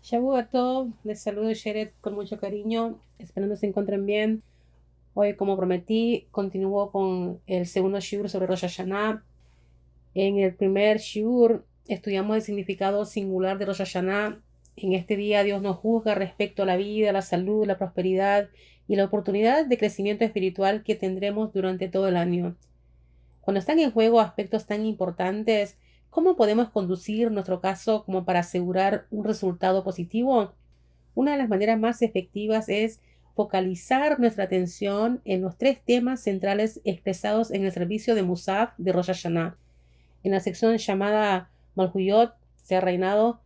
Shavua Tov, les saludo Sheret con mucho cariño, esperando se encuentren bien. Hoy, como prometí, continúo con el segundo shiur sobre Rosh Hashanah. En el primer shiur estudiamos el significado singular de Rosh Hashanah. En este día Dios nos juzga respecto a la vida, la salud, la prosperidad y la oportunidad de crecimiento espiritual que tendremos durante todo el año. Cuando están en juego aspectos tan importantes, ¿cómo podemos conducir nuestro caso como para asegurar un resultado positivo? Una de las maneras más efectivas es focalizar nuestra atención en los tres temas centrales expresados en el servicio de Musaf de Rosh Hashanah. En la sección llamada Malhuyot, sea reinado,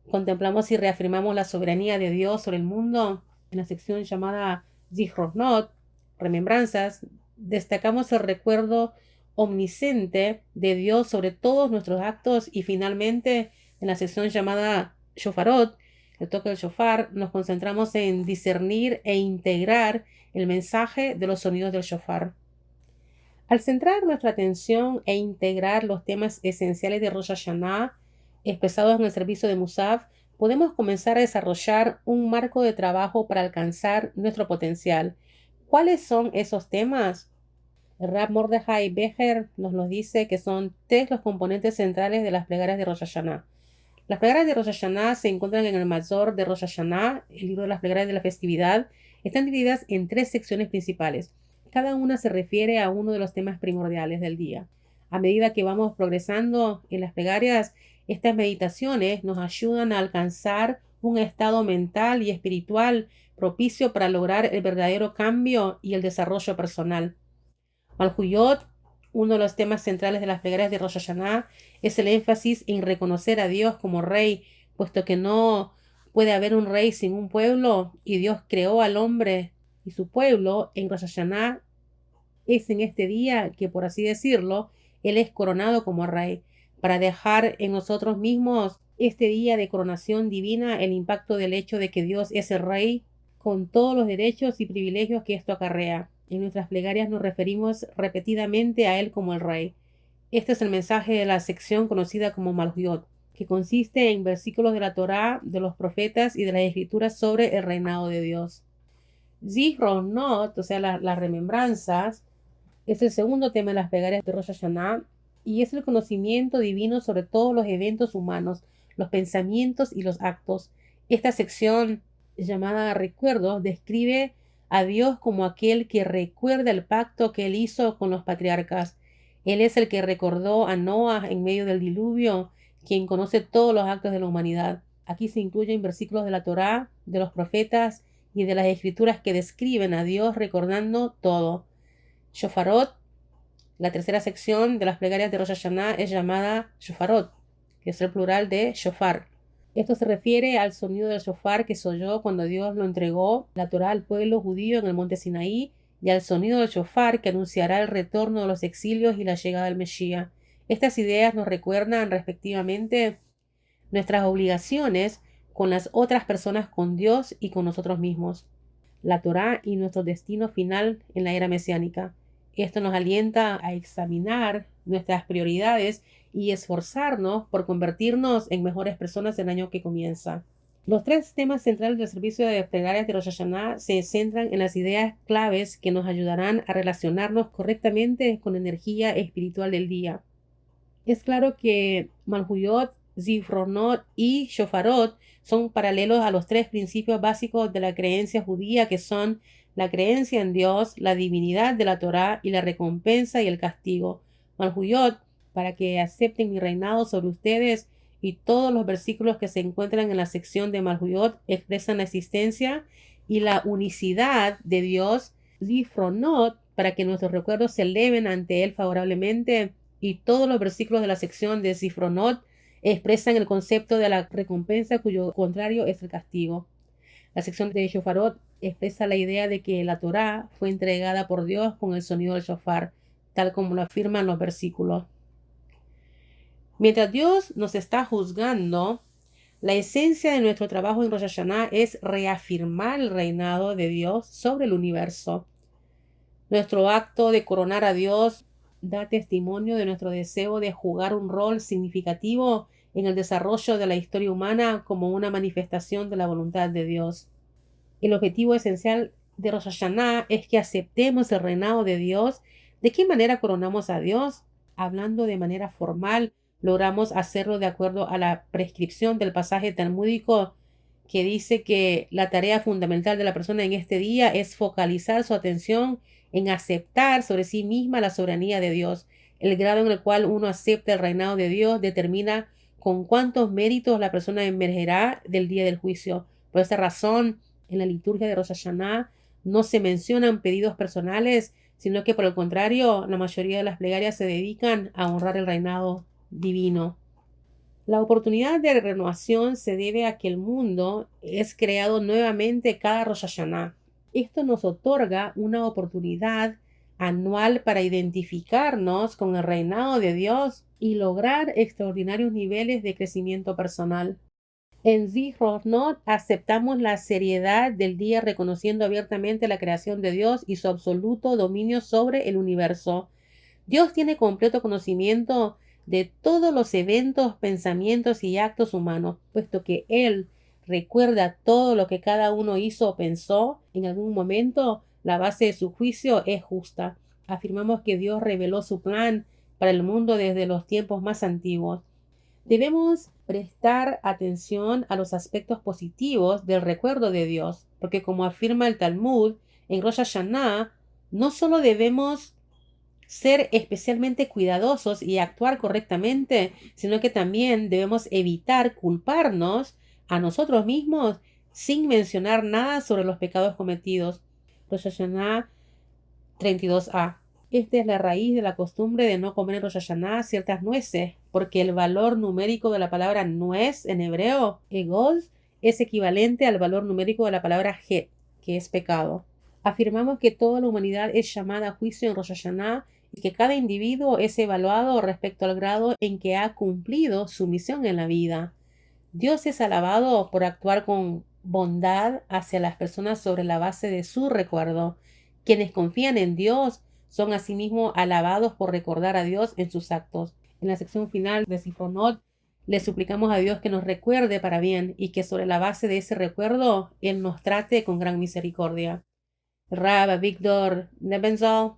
contemplamos y reafirmamos la soberanía de Dios sobre el mundo. En la sección llamada Zichronot, remembranzas, destacamos el recuerdo omnisciente de Dios sobre todos nuestros actos. Y finalmente, en la sección llamada Shofarot, el toque del shofar, nos concentramos en discernir e integrar el mensaje de los sonidos del shofar. Al centrar nuestra atención e integrar los temas esenciales de Rosh Hashanah expresados en el servicio de Musaf, podemos comenzar a desarrollar un marco de trabajo para alcanzar nuestro potencial. ¿Cuáles son esos temas? El Rab Mordechai Becher nos dice que son tres los componentes centrales de las plegarias de Rosh Hashanah. Las plegarias de Rosh Hashanah se encuentran en el Mazor de Rosh Hashanah, el libro de las plegarias de la festividad. Están divididas en tres secciones principales. Cada una se refiere a uno de los temas primordiales del día. A medida que vamos progresando en las plegarias, estas meditaciones nos ayudan a alcanzar un estado mental y espiritual propicio para lograr el verdadero cambio y el desarrollo personal. Malhuyot, uno de los temas centrales de las plegarias de Rosh Hashanah, es el énfasis en reconocer a Dios como rey, puesto que no puede haber un rey sin un pueblo, y Dios creó al hombre y su pueblo en Rosh Hashanah. Es en este día que, por así decirlo, Él es coronado como rey, para dejar en nosotros mismos este día de coronación divina el impacto del hecho de que Dios es el rey, con todos los derechos y privilegios que esto acarrea. En nuestras plegarias nos referimos repetidamente a Él como el rey. Este es el mensaje de la sección conocida como Malhuyot, que consiste en versículos de la Torá, de los profetas y de las escrituras sobre el reinado de Dios. Zichronot, o sea, las remembranzas, es el segundo tema de las plegarias de Rosh Hashanah y es el conocimiento divino sobre todos los eventos humanos, los pensamientos y los actos. Esta sección llamada Recuerdos describe a Dios como aquel que recuerda el pacto que él hizo con los patriarcas. Él es el que recordó a Noah en medio del diluvio, quien conoce todos los actos de la humanidad. Aquí se incluyen versículos de la Torá, de los profetas y de las escrituras que describen a Dios recordando todo. Shofarot, la tercera sección de las plegarias de Rosh Hashanah, es llamada Shofarot, que es el plural de shofar. Esto se refiere al sonido del shofar que se oyó cuando Dios lo entregó la Torá al pueblo judío en el monte Sinaí, y al sonido del shofar que anunciará el retorno de los exilios y la llegada del Mesías. Estas ideas nos recuerdan respectivamente nuestras obligaciones con las otras personas, con Dios y con nosotros mismos, la Torá y nuestro destino final en la era mesiánica. Esto nos alienta a examinar nuestras prioridades y esforzarnos por convertirnos en mejores personas el año que comienza. Los tres temas centrales del servicio de plegarias de Rosh Hashanah se centran en las ideas claves que nos ayudarán a relacionarnos correctamente con la energía espiritual del día. Es claro que Malhuyot, Zichronot y Shofarot son paralelos a los tres principios básicos de la creencia judía, que son la creencia en Dios, la divinidad de la Torá y la recompensa y el castigo. Malhuyot, para que acepten mi reinado sobre ustedes, y todos los versículos que se encuentran en la sección de Malhuyot expresan la existencia y la unicidad de Dios. Zichronot, para que nuestros recuerdos se eleven ante Él favorablemente, y todos los versículos de la sección de Zichronot expresan el concepto de la recompensa, cuyo contrario es el castigo. La sección de Shofarot expresa la idea de que la Torá fue entregada por Dios con el sonido del shofar, tal como lo afirman los versículos. Mientras Dios nos está juzgando, la esencia de nuestro trabajo en Rosh Hashanah es reafirmar el reinado de Dios sobre el universo. Nuestro acto de coronar a Dios da testimonio de nuestro deseo de jugar un rol significativo en el desarrollo de la historia humana como una manifestación de la voluntad de Dios. El objetivo esencial de Rosh Hashanah es que aceptemos el reinado de Dios. ¿De qué manera coronamos a Dios? Hablando de manera formal, logramos hacerlo de acuerdo a la prescripción del pasaje talmúdico que dice que la tarea fundamental de la persona en este día es focalizar su atención en aceptar sobre sí misma la soberanía de Dios. El grado en el cual uno acepta el reinado de Dios determina con cuántos méritos la persona emergerá del día del juicio. Por esta razón, en la liturgia de Rosh Hashanah no se mencionan pedidos personales, sino que por el contrario, la mayoría de las plegarias se dedican a honrar el reinado divino. La oportunidad de renovación se debe a que el mundo es creado nuevamente cada Rosh Hashanah. Esto nos otorga una oportunidad anual para identificarnos con el reinado de Dios y lograr extraordinarios niveles de crecimiento personal. En Zichronot aceptamos la seriedad del día reconociendo abiertamente la creación de Dios y su absoluto dominio sobre el universo. Dios tiene completo conocimiento de todos los eventos, pensamientos y actos humanos, puesto que Él recuerda todo lo que cada uno hizo o pensó en algún momento. La base de su juicio es justa. Afirmamos que Dios reveló su plan para el mundo desde los tiempos más antiguos. Debemos prestar atención a los aspectos positivos del recuerdo de Dios, porque como afirma el Talmud, en Rosh Hashanah no solo debemos ser especialmente cuidadosos y actuar correctamente, sino que también debemos evitar culparnos a nosotros mismos sin mencionar nada sobre los pecados cometidos. Rosh Hashanah 32a. Esta es la raíz de la costumbre de no comer en Rosh Hashanah ciertas nueces, porque el valor numérico de la palabra nuez en hebreo, egod, es equivalente al valor numérico de la palabra het, que es pecado. Afirmamos que toda la humanidad es llamada a juicio en Rosh Hashanah y que cada individuo es evaluado respecto al grado en que ha cumplido su misión en la vida. Dios es alabado por actuar con bondad hacia las personas sobre la base de su recuerdo. Quienes confían en Dios son asimismo alabados por recordar a Dios en sus actos. En la sección final de Zichronot le suplicamos a Dios que nos recuerde para bien y que sobre la base de ese recuerdo Él nos trate con gran misericordia. Rab Víctor Nebenzal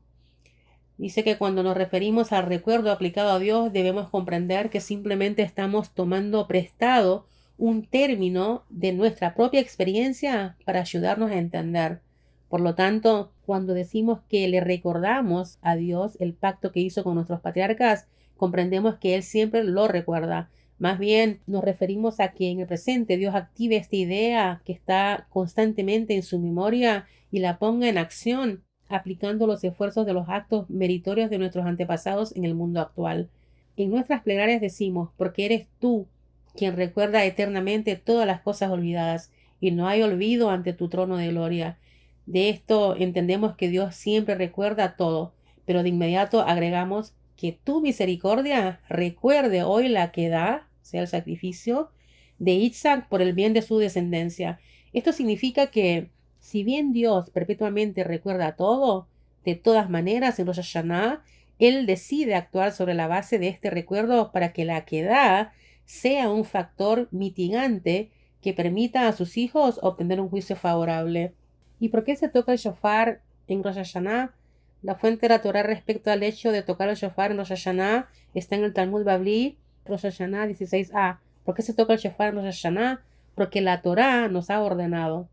dice que cuando nos referimos al recuerdo aplicado a Dios debemos comprender que simplemente estamos tomando prestado un término de nuestra propia experiencia para ayudarnos a entender. Por lo tanto, cuando decimos que le recordamos a Dios el pacto que hizo con nuestros patriarcas, comprendemos que Él siempre lo recuerda. Más bien nos referimos a que en el presente Dios active esta idea que está constantemente en su memoria y la ponga en acción, aplicando los esfuerzos de los actos meritorios de nuestros antepasados en el mundo actual. En nuestras plegarias decimos, porque eres tú quien recuerda eternamente todas las cosas olvidadas, y no hay olvido ante tu trono de gloria. De esto entendemos que Dios siempre recuerda todo, pero de inmediato agregamos que tu misericordia recuerde hoy la que da, sea el sacrificio, de Isaac por el bien de su descendencia. Esto significa que si bien Dios perpetuamente recuerda todo, de todas maneras en Rosh Hashanah, Él decide actuar sobre la base de este recuerdo para que la quedá sea un factor mitigante que permita a sus hijos obtener un juicio favorable. ¿Y por qué se toca el shofar en Rosh Hashanah? La fuente de la Torah respecto al hecho de tocar el shofar en Rosh Hashanah está en el Talmud Bavli, Rosh Hashanah 16a. ¿Por qué se toca el shofar en Rosh Hashanah? Porque la Torah nos ha ordenado.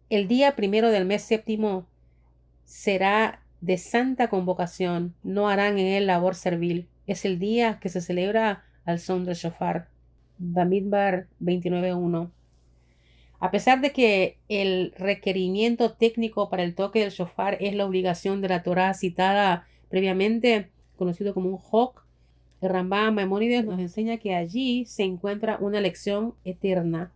El día primero del mes séptimo será de santa convocación, no harán en él labor servil. Es el día que se celebra al son del shofar. Bamidbar 29.1. A pesar de que el requerimiento técnico para el toque del shofar es la obligación de la Torá citada previamente, conocido como un Hok, el Rambam Maimónides nos enseña que allí se encuentra una lección eterna.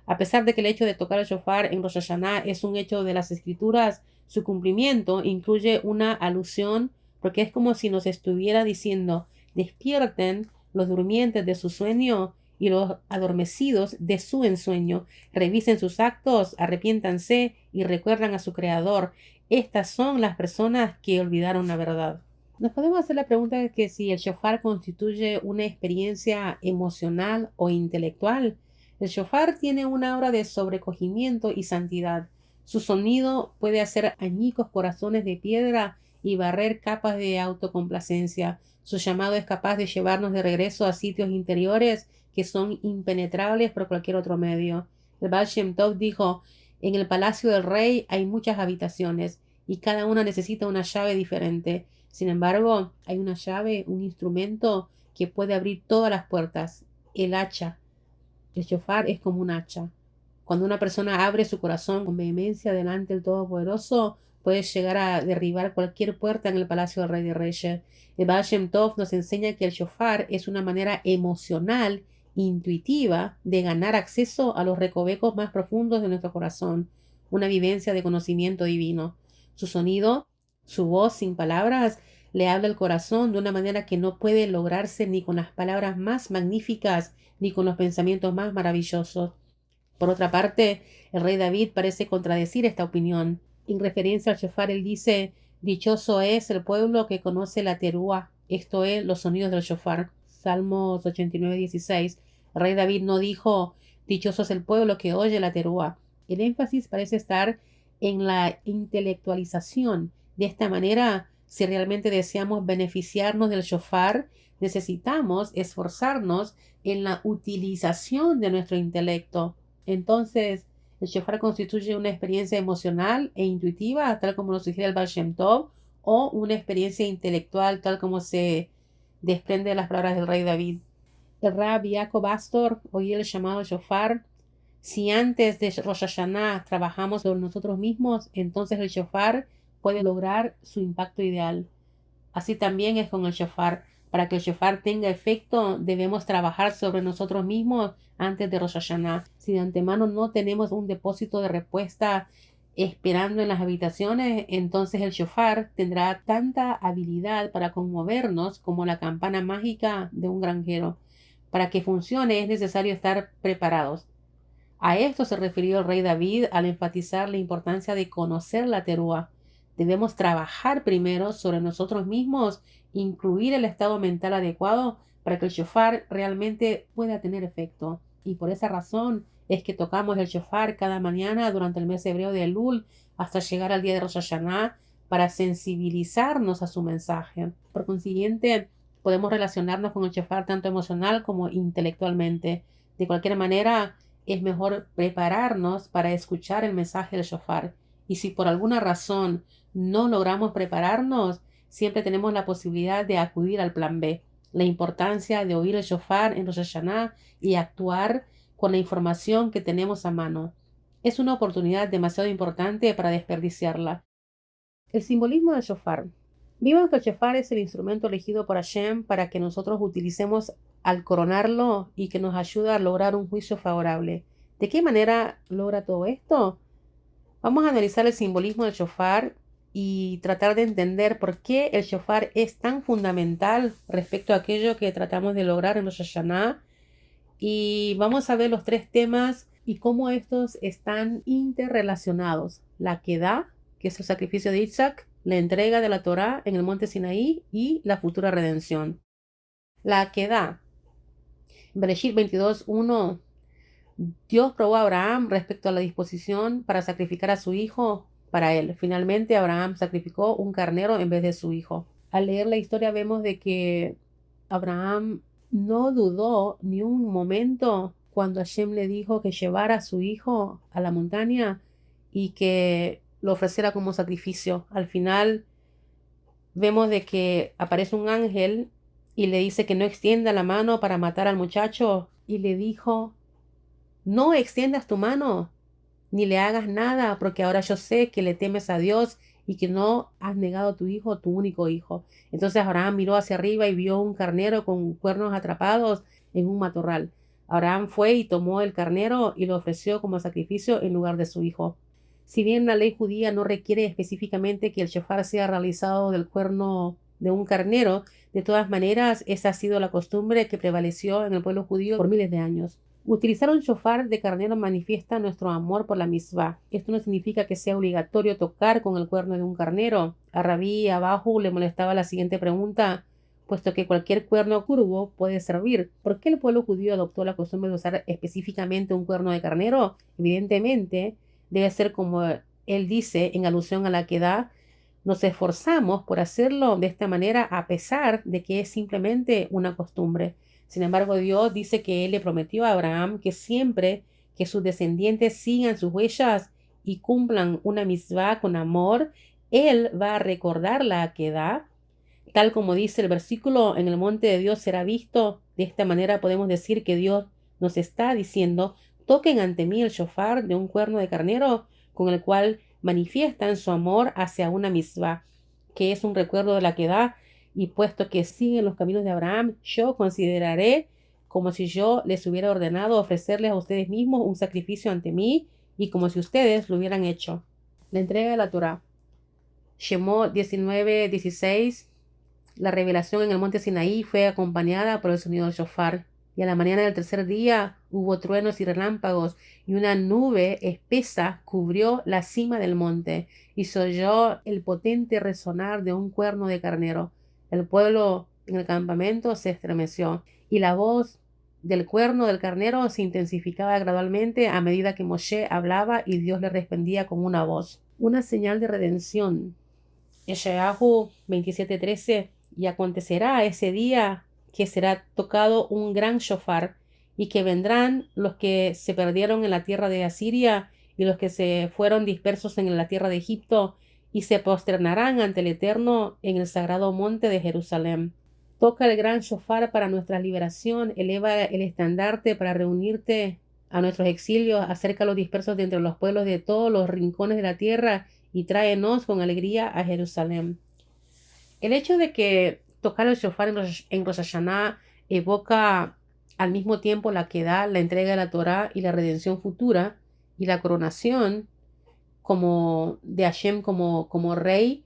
A pesar de que el hecho de tocar el shofar en Rosh Hashanah es un hecho de las Escrituras, su cumplimiento incluye una alusión porque es como si nos estuviera diciendo: despierten los durmientes de su sueño y los adormecidos de su ensueño. Revisen sus actos, arrepiéntanse y recuerdan a su Creador. Estas son las personas que olvidaron la verdad. Nos podemos hacer la pregunta de que si el shofar constituye una experiencia emocional o intelectual. El shofar tiene una aura de sobrecogimiento y santidad. Su sonido puede hacer añicos corazones de piedra y barrer capas de autocomplacencia. Su llamado es capaz de llevarnos de regreso a sitios interiores que son impenetrables por cualquier otro medio. El Baal Shem Tov dijo: en el palacio del rey hay muchas habitaciones y cada una necesita una llave diferente. Sin embargo, hay una llave, un instrumento que puede abrir todas las puertas: el hacha. El shofar es como un hacha. Cuando una persona abre su corazón con vehemencia delante del Todopoderoso, puede llegar a derribar cualquier puerta en el palacio del Rey de Reyes. El Baal Shem Tov nos enseña que el shofar es una manera emocional, intuitiva, de ganar acceso a los recovecos más profundos de nuestro corazón, una vivencia de conocimiento divino. Su sonido, su voz sin palabras, le habla al corazón de una manera que no puede lograrse ni con las palabras más magníficas ni con los pensamientos más maravillosos. Por otra parte, el rey David parece contradecir esta opinión. En referencia al shofar, él dice: dichoso es el pueblo que conoce la terúa, esto es, los sonidos del shofar. Salmos 89:16. El rey David no dijo: dichoso es el pueblo que oye la terúa. El énfasis parece estar en la intelectualización. De esta manera, si realmente deseamos beneficiarnos del shofar, necesitamos esforzarnos en la utilización de nuestro intelecto. Entonces, el shofar constituye una experiencia emocional e intuitiva, tal como lo sugiere el Baal Shem Tov, o una experiencia intelectual, tal como se desprende de las palabras del rey David. El Rab Yaakov Astor oía el llamado shofar. Si antes de Rosh Hashanah trabajamos sobre nosotros mismos, entonces el shofar puede lograr su impacto ideal. Así también es con el shofar. Para que el shofar tenga efecto, debemos trabajar sobre nosotros mismos antes de Rosh Hashanah. Si de antemano no tenemos un depósito de respuesta esperando en las habitaciones, entonces el shofar tendrá tanta habilidad para conmovernos como la campana mágica de un granjero. Para que funcione es necesario estar preparados. A esto se refirió el rey David al enfatizar la importancia de conocer la terúa. Debemos trabajar primero sobre nosotros mismos, incluir el estado mental adecuado para que el shofar realmente pueda tener efecto. Y por esa razón es que tocamos el shofar cada mañana durante el mes hebreo de Elul hasta llegar al día de Rosh Hashanah para sensibilizarnos a su mensaje. Por consiguiente, podemos relacionarnos con el shofar tanto emocional como intelectualmente. De cualquier manera, es mejor prepararnos para escuchar el mensaje del shofar. Y si por alguna razón no logramos prepararnos, siempre tenemos la posibilidad de acudir al plan B, la importancia de oír el shofar en Rosh Hashanah y actuar con la información que tenemos a mano. Es una oportunidad demasiado importante para desperdiciarla. El simbolismo del shofar. Vimos que el shofar es el instrumento elegido por Hashem para que nosotros utilicemos al coronarlo y que nos ayuda a lograr un juicio favorable. ¿De qué manera logra todo esto? Vamos a analizar el simbolismo del shofar y tratar de entender por qué el shofar es tan fundamental respecto a aquello que tratamos de lograr en Rosh Hashanah. Y vamos a ver los tres temas y cómo estos están interrelacionados. La Kedah, que es el sacrificio de Isaac, la entrega de la Torá en el monte Sinaí y la futura redención. La Kedah. Bereshit 22:1. Dios probó a Abraham respecto a la disposición para sacrificar a su hijo para él. Finalmente, Abraham sacrificó un carnero en vez de su hijo. Al leer la historia vemos de que Abraham no dudó ni un momento cuando Hashem le dijo que llevara a su hijo a la montaña y que lo ofreciera como sacrificio. Al final vemos de que aparece un ángel y le dice que no extienda la mano para matar al muchacho y le dijo: no extiendas tu mano ni le hagas nada, porque ahora yo sé que le temes a Dios y que no has negado a tu hijo, tu único hijo. Entonces Abraham miró hacia arriba y vio un carnero con cuernos atrapados en un matorral. Abraham fue y tomó el carnero y lo ofreció como sacrificio en lugar de su hijo. Si bien la ley judía no requiere específicamente que el shofar sea realizado del cuerno de un carnero, de todas maneras esa ha sido la costumbre que prevaleció en el pueblo judío por miles de años. Utilizar un shofar de carnero manifiesta nuestro amor por la misvá. Esto no significa que sea obligatorio tocar con el cuerno de un carnero. A Rabí Abajú le molestaba la siguiente pregunta, puesto que cualquier cuerno curvo puede servir. ¿Por qué el pueblo judío adoptó la costumbre de usar específicamente un cuerno de carnero? Evidentemente, debe ser como él dice en alusión a la quedá. Nos esforzamos por hacerlo de esta manera a pesar de que es simplemente una costumbre. Sin embargo, Dios dice que Él le prometió a Abraham que siempre que sus descendientes sigan sus huellas y cumplan una misvá con amor, Él va a recordar la aquedá. Tal como dice el versículo, en el monte de Dios será visto. De esta manera podemos decir que Dios nos está diciendo, toquen ante mí el shofar de un cuerno de carnero con el cual manifiestan su amor hacia una misvá, que es un recuerdo de la quedá, y puesto que siguen los caminos de Abraham, yo consideraré como si yo les hubiera ordenado ofrecerles a ustedes mismos un sacrificio ante mí y como si ustedes lo hubieran hecho. La entrega de la Torá. Shemot 19:16. La revelación en el monte Sinaí fue acompañada por el sonido del shofar. Y a la mañana del tercer día hubo truenos y relámpagos, y una nube espesa cubrió la cima del monte, y se oyó el potente resonar de un cuerno de carnero. El pueblo en el campamento se estremeció, y la voz del cuerno del carnero se intensificaba gradualmente a medida que Moshe hablaba y Dios le respondía con una voz. Una señal de redención. Yeshayahu 27:13. Y acontecerá ese día que será tocado un gran shofar, y que vendrán los que se perdieron en la tierra de Asiria y los que se fueron dispersos en la tierra de Egipto, y se prosternarán ante el Eterno en el sagrado monte de Jerusalén. Toca el gran shofar para nuestra liberación, eleva el estandarte para reunirte a nuestros exilios, acerca a los dispersos de entre los pueblos de todos los rincones de la tierra, y tráenos con alegría a Jerusalén. El hecho de que tocar el shofar en Rosh Hashanah evoca al mismo tiempo la quedá, la entrega de la Torá y la redención futura y la coronación como de Hashem como rey,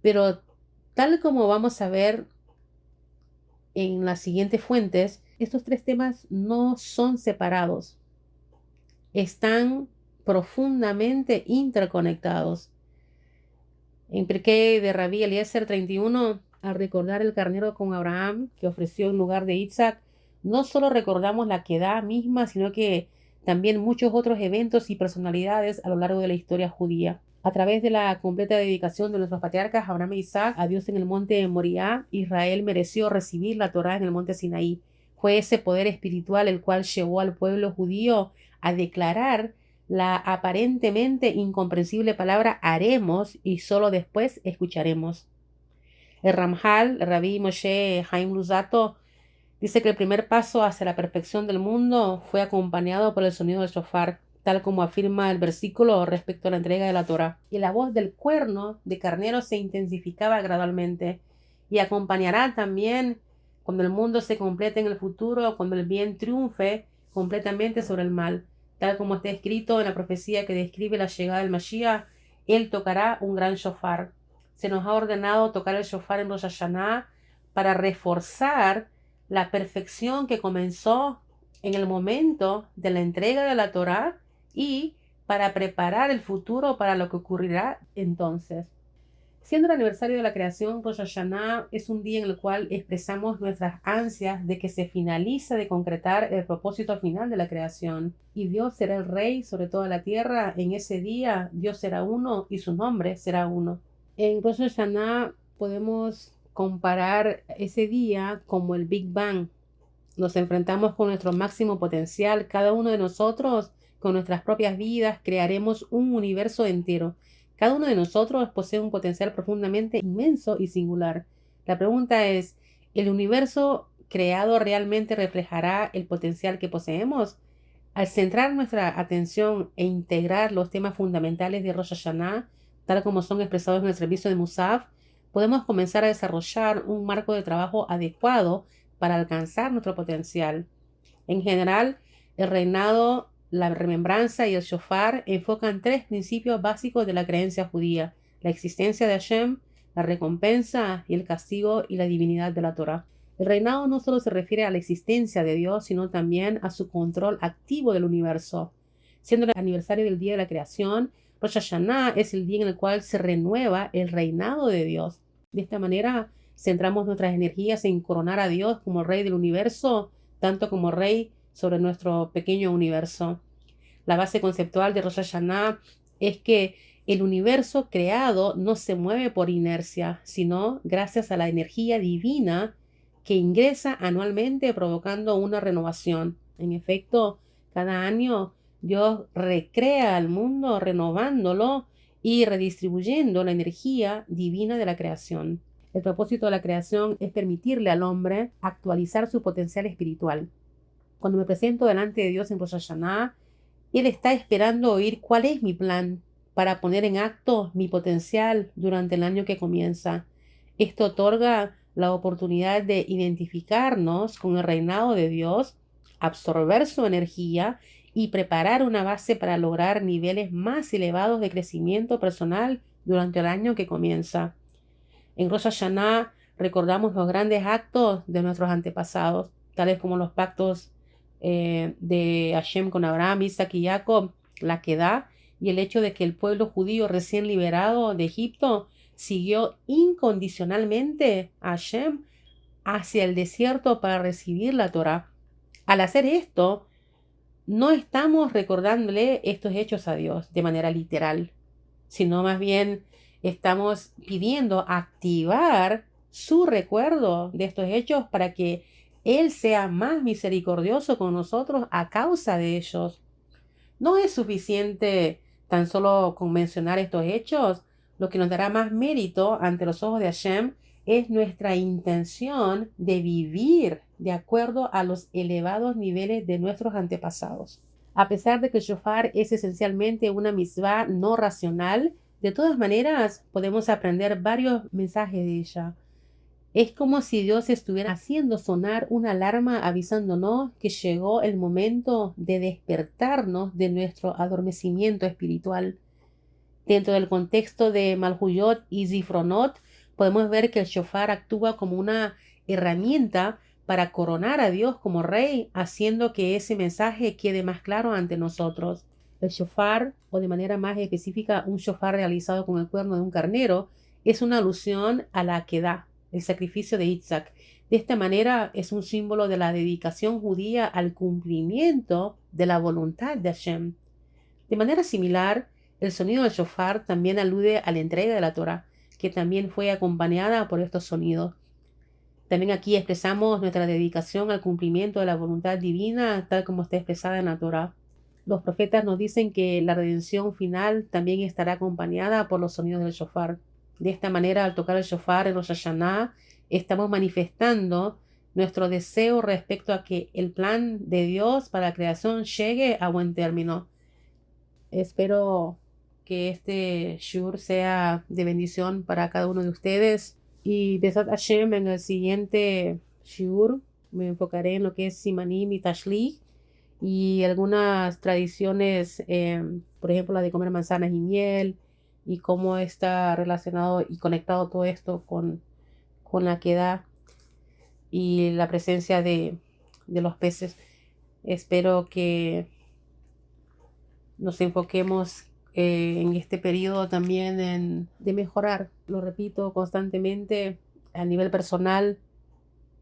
pero tal como vamos a ver en las siguientes fuentes, estos tres temas no son separados, están profundamente interconectados. En Pirkei de Rabí Eliezer 31, al recordar el carnero con Abraham que ofreció en lugar de Isaac, no solo recordamos la quedá misma, sino que también muchos otros eventos y personalidades a lo largo de la historia judía. A través de la completa dedicación de nuestros patriarcas Abraham e Isaac a Dios en el monte Moriah, Israel mereció recibir la Torá en el monte Sinaí. Fue ese poder espiritual el cual llevó al pueblo judío a declarar la aparentemente incomprensible palabra haremos y solo después escucharemos. El Ramjal, el Rabí Moshe Haim Luzzatto, dice que el primer paso hacia la perfección del mundo fue acompañado por el sonido del shofar, tal como afirma el versículo respecto a la entrega de la Torá. Y la voz del cuerno de carnero se intensificaba gradualmente y acompañará también cuando el mundo se complete en el futuro, cuando el bien triunfe completamente sobre el mal. Tal como está escrito en la profecía que describe la llegada del Mashiach, él tocará un gran shofar. Se nos ha ordenado tocar el shofar en Rosh Hashanah para reforzar la perfección que comenzó en el momento de la entrega de la Torá y para preparar el futuro para lo que ocurrirá entonces. Siendo el aniversario de la creación, Rosh Hashanah es un día en el cual expresamos nuestras ansias de que se finalice de concretar el propósito final de la creación. Y Dios será el Rey sobre toda la tierra. En ese día Dios será uno y su nombre será uno. En Rosh Hashanah podemos comparar ese día como el Big Bang. Nos enfrentamos con nuestro máximo potencial. Cada uno de nosotros, con nuestras propias vidas, crearemos un universo entero. Cada uno de nosotros posee un potencial profundamente inmenso y singular. La pregunta es, ¿el universo creado realmente reflejará el potencial que poseemos? Al centrar nuestra atención e integrar los temas fundamentales de Rosh Hashanah, tal como son expresados en el servicio de Musaf, podemos comenzar a desarrollar un marco de trabajo adecuado para alcanzar nuestro potencial. En general, el reinado, la remembranza y el shofar enfocan tres principios básicos de la creencia judía: la existencia de Hashem, la recompensa y el castigo y la divinidad de la Torá. El reinado no solo se refiere a la existencia de Dios, sino también a su control activo del universo. Siendo el aniversario del día de la creación, Rosh Hashanah es el día en el cual se renueva el reinado de Dios. De esta manera, centramos nuestras energías en coronar a Dios como Rey del universo, tanto como Rey sobre nuestro pequeño universo. La base conceptual de Rosh Hashanah es que el universo creado no se mueve por inercia, sino gracias a la energía divina que ingresa anualmente provocando una renovación. En efecto, cada año Dios recrea al mundo renovándolo y redistribuyendo la energía divina de la creación. El propósito de la creación es permitirle al hombre actualizar su potencial espiritual. Cuando me presento delante de Dios en Rosh Hashanah, Él está esperando oír cuál es mi plan para poner en acto mi potencial durante el año que comienza. Esto otorga la oportunidad de identificarnos con el reinado de Dios, absorber su energía y preparar una base para lograr niveles más elevados de crecimiento personal durante el año que comienza. En Rosh Hashanah recordamos los grandes actos de nuestros antepasados, tales como los pactos de Hashem con Abraham, Isaac y Jacob, la Quedá, y el hecho de que el pueblo judío recién liberado de Egipto siguió incondicionalmente a Hashem hacia el desierto para recibir la Torá. Al hacer esto, no estamos recordándole estos hechos a Dios de manera literal, sino más bien estamos pidiendo activar su recuerdo de estos hechos para que Él sea más misericordioso con nosotros a causa de ellos. No es suficiente tan solo con mencionar estos hechos. Lo que nos dará más mérito ante los ojos de Hashem es nuestra intención de vivir de acuerdo a los elevados niveles de nuestros antepasados. A pesar de que el shofar es esencialmente una mitzvah no racional, de todas maneras podemos aprender varios mensajes de ella. Es como si Dios estuviera haciendo sonar una alarma avisándonos que llegó el momento de despertarnos de nuestro adormecimiento espiritual. Dentro del contexto de Malhuyot y Zifronot, podemos ver que el shofar actúa como una herramienta para coronar a Dios como Rey, haciendo que ese mensaje quede más claro ante nosotros. El shofar, o de manera más específica, un shofar realizado con el cuerno de un carnero, es una alusión a la Akedah, el sacrificio de Isaac. De esta manera es un símbolo de la dedicación judía al cumplimiento de la voluntad de Hashem. De manera similar, el sonido del shofar también alude a la entrega de la Torá, que también fue acompañada por estos sonidos. También aquí expresamos nuestra dedicación al cumplimiento de la voluntad divina, tal como está expresada en la Torá. Los profetas nos dicen que la redención final también estará acompañada por los sonidos del shofar. De esta manera, al tocar el shofar en Rosh Hashanah, estamos manifestando nuestro deseo respecto a que el plan de Dios para la creación llegue a buen término. Espero que este shiur sea de bendición para cada uno de ustedes. Y Besat Hashem, en el siguiente shiur me enfocaré en lo que es Simanim y Tashlich y algunas tradiciones, por ejemplo la de comer manzanas y miel, y cómo está relacionado y conectado todo esto con la Quedá y la presencia de los peces. Espero que nos enfoquemos en este periodo también de mejorar, lo repito constantemente, a nivel personal,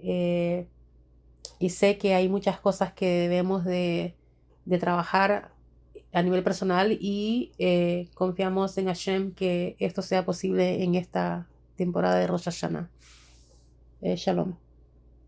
y sé que hay muchas cosas que debemos de trabajar a nivel personal y confiamos en Hashem que esto sea posible en esta temporada de Rosh Hashanah. Shalom.